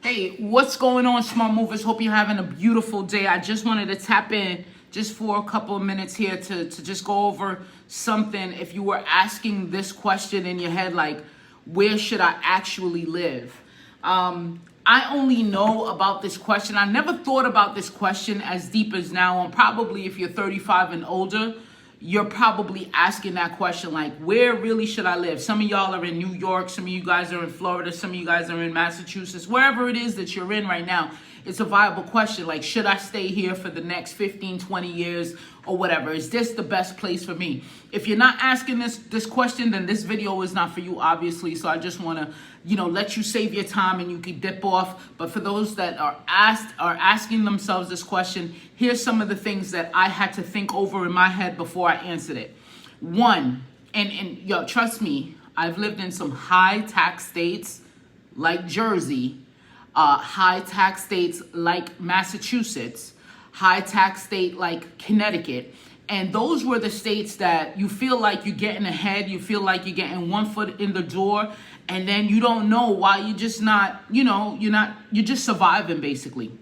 Hey, what's going on, smart movers? Hope you're having a beautiful day. I just wanted to tap in just for a couple of minutes here to just go over something. If you were asking this question in your head, like, where should I actually live? I only know about this question. I never thought about this question as deep as now. And probably if you're 35 and older, you're probably asking that question, like, where really should I live? Some of y'all are in New York. Some of you guys are in Florida. Some of you guys are in Massachusetts. Wherever it is that you're in right now, it's a viable question. Like, should I stay here for the next 15, 20 years or whatever? Is this the best place for me? If you're not asking this question, then this video is not for you, obviously. So I just want to, let you save your time and you can dip off. But for those that are asking themselves this question, here's some of the things that I had to think over in my head before I answered it. One, and yo, trust me, I've lived in some high tax states like Jersey, high tax states like Massachusetts, high tax state like Connecticut. And those were the states that you feel like you're getting ahead. You feel like you're getting one foot in the door. And then you don't know why you're just not, you're just surviving basically.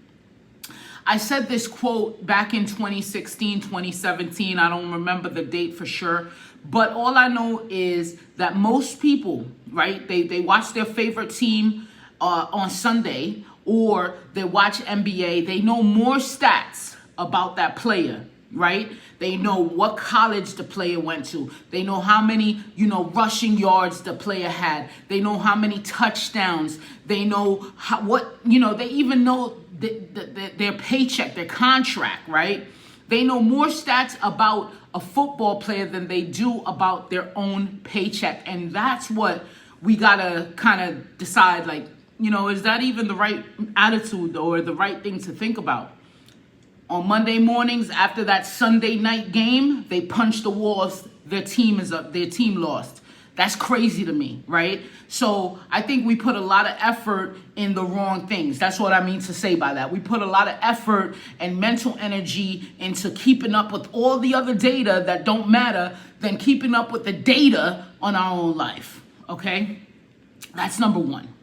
I said this quote back in 2016, 2017. I don't remember the date for sure. But all I know is that most people, right, they watch their favorite team on Sunday, or they watch NBA. They know more stats about that player, right? They know what college the player went to. They know how many, rushing yards the player had. They know how many touchdowns. They know they even know their paycheck, their contract, right? They know more stats about a football player than they do about their own paycheck. And that's what we gotta kind of decide, like, is that even the right attitude or the right thing to think about? On Monday mornings after that Sunday night game, they punch the walls. Their team is up. Their team lost. That's crazy to me, right? So I think we put a lot of effort in the wrong things. That's what I mean to say by that. We put a lot of effort and mental energy into keeping up with all the other data that don't matter than keeping up with the data on our own life, okay? That's number one.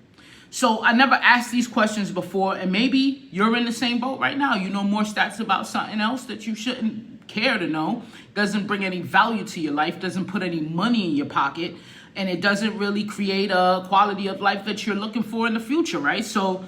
So I never asked these questions before, and maybe you're in the same boat right now. You know more stats about something else that you shouldn't care to know. Doesn't bring any value to your life, doesn't put any money in your pocket, and it doesn't really create a quality of life that you're looking for in the future, right? So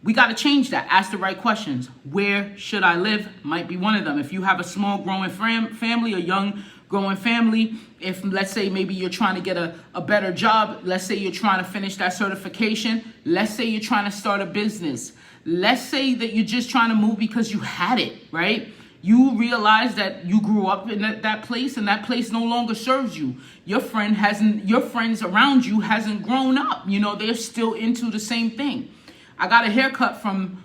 we got to change that. Ask the right questions. Where should I live? Might be one of them. If you have a small growing family, a young growing family, if let's say maybe you're trying to get a better job, let's say you're trying to finish that certification, let's say you're trying to start a business, let's say that you're just trying to move because you had it, right? You realize that you grew up in that place and that place no longer serves you. Your friends around you hasn't grown up. They're still into the same thing. I got a haircut from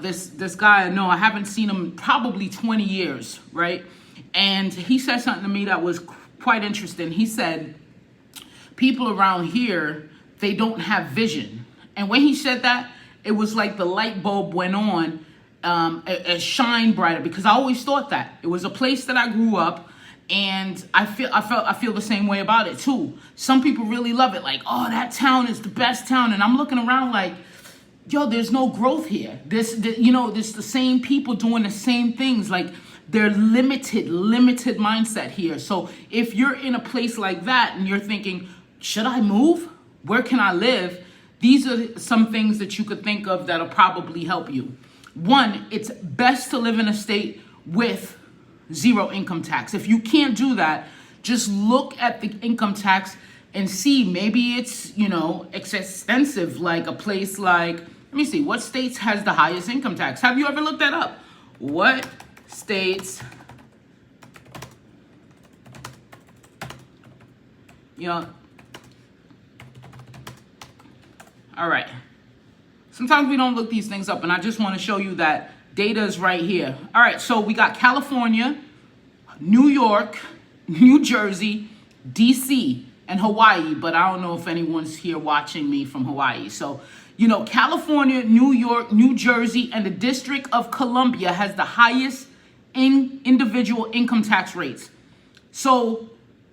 this guy I know. I haven't seen him probably 20 years, right? And he said something to me that was quite interesting. He said, people around here, they don't have vision. And when he said that, it was like the light bulb went on, it shined brighter, because I always thought that. It was a place that I grew up, and I feel the same way about it too. Some people really love it, like, oh, that town is the best town. And I'm looking around like, yo, there's no growth here. There's the same people doing the same things. Like, they're limited mindset here. So if you're in a place like that and you're thinking, should I move? Where can I live? These are some things that you could think of that'll probably help you. One, it's best to live in a state with zero income tax. If you can't do that, just look at the income tax and see, maybe it's extensive, like a place like, let me see, what states has the highest income tax? Have you ever looked that up? What states, all right. Sometimes we don't look these things up, and I just want to show you that data is right here. All right, so we got California, New York, New Jersey, DC, and Hawaii, but I don't know if anyone's here watching me from Hawaii. So, California, New York, New Jersey, and the District of Columbia has the highest individual income tax rates. So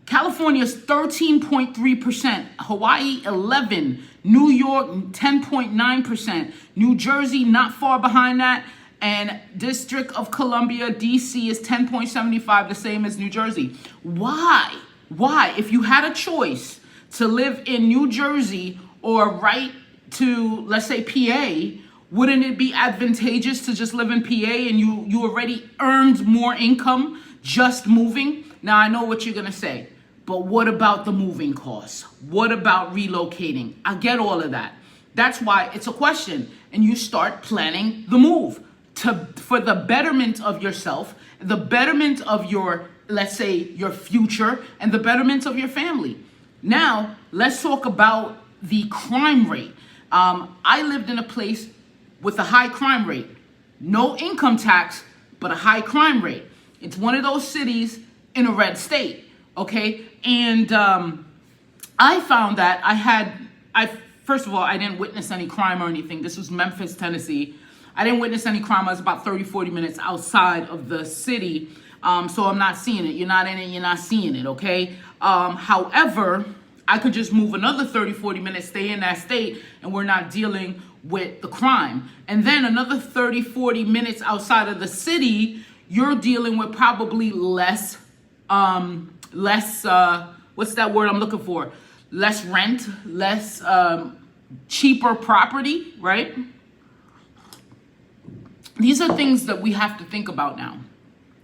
California's 13.3%, Hawaii 11%, New York 10.9%, New Jersey not far behind that, and District of Columbia, DC is 10.75%, the same as New Jersey. Why? Why? If you had a choice to live in New Jersey or right to, let's say, PA, wouldn't it be advantageous to just live in PA and you already earned more income just moving? Now, I know what you're going to say, but what about the moving costs? What about relocating? I get all of that. That's why it's a question, and you start planning the move for the betterment of yourself, the betterment of your, let's say, your future, and the betterment of your family. Now, let's talk about the crime rate. I lived in a place with a high crime rate. No income tax, but a high crime rate. It's one of those cities in a red state, okay? And I found that first of all, I didn't witness any crime or anything. This was Memphis, Tennessee. I didn't witness any crime. I was about 30, 40 minutes outside of the city. So I'm not seeing it. You're not in it, you're not seeing it, okay? However, I could just move another 30, 40 minutes, stay in that state, and we're not dealing with the crime. And then another 30, 40 minutes outside of the city, you're dealing with probably less, what's that word I'm looking for? Less rent, less cheaper property, right? These are things that we have to think about now.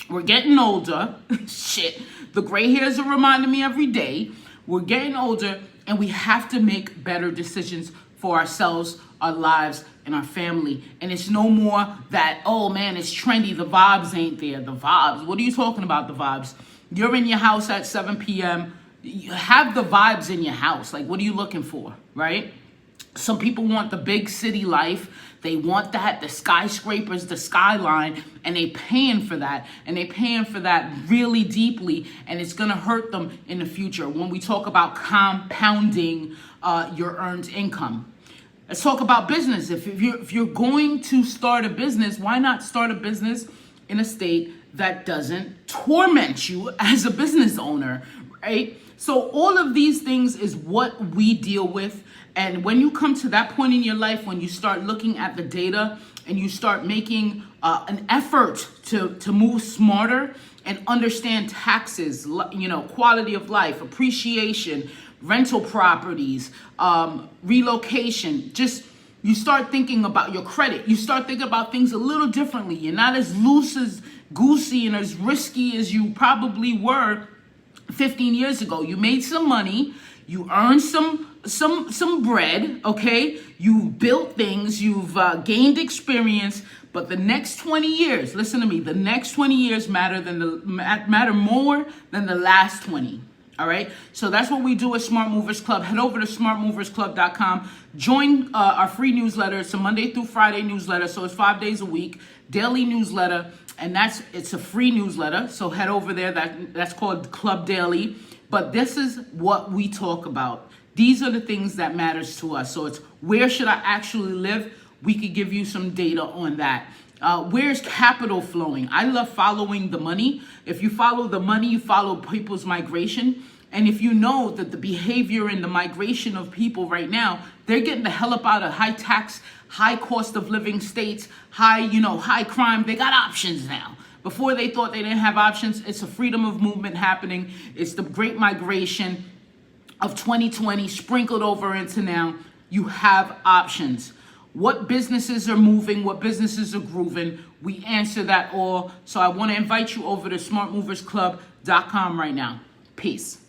We're getting older. Shit. The gray hairs are reminding me every day. We're getting older, and we have to make better decisions for ourselves, our lives, and our family. And it's no more that, oh man, it's trendy. The vibes ain't there. The vibes. What are you talking about, the vibes? You're in your house at 7 p.m. You have the vibes in your house. Like, what are you looking for, right? Some people want the big city life. They want that, the skyscrapers, the skyline, and they paying for that. And they paying for that really deeply, and it's going to hurt them in the future when we talk about compounding your earned income. Let's talk about business. If you're going to start a business, why not start a business in a state that doesn't torment you as a business owner, right? So all of these things is what we deal with. And when you come to that point in your life, when you start looking at the data and you start making an effort to move smarter and understand taxes, quality of life, appreciation, rental properties, relocation, just you start thinking about your credit. You start thinking about things a little differently. You're not as loose as goosey and as risky as you probably were 15 years ago. You made some money. You earned some bread, okay? You built things, you've gained experience, but the next 20 years, listen to me, the next 20 years matter more than the last 20, all right? So that's what we do at Smart Movers Club. Head over to smartmoversclub.com. Join our free newsletter. It's a Monday through Friday newsletter, so it's 5 days a week, daily newsletter, and it's a free newsletter, so head over there. That's called Club Daily. But this is what we talk about. These are the things that matters to us. So it's where should I actually live? We could give you some data on that. Where's capital flowing? I love following the money. If you follow the money, you follow people's migration. And if you know that the behavior and the migration of people right now, they're getting the hell up out of high tax, high cost of living states, high crime. They got options now. Before they thought they didn't have options. It's a freedom of movement happening. It's the great migration of 2020 sprinkled over into now. You have options. What businesses are moving? What businesses are grooving? We answer that all. So I want to invite you over to smartmoversclub.com right now. Peace.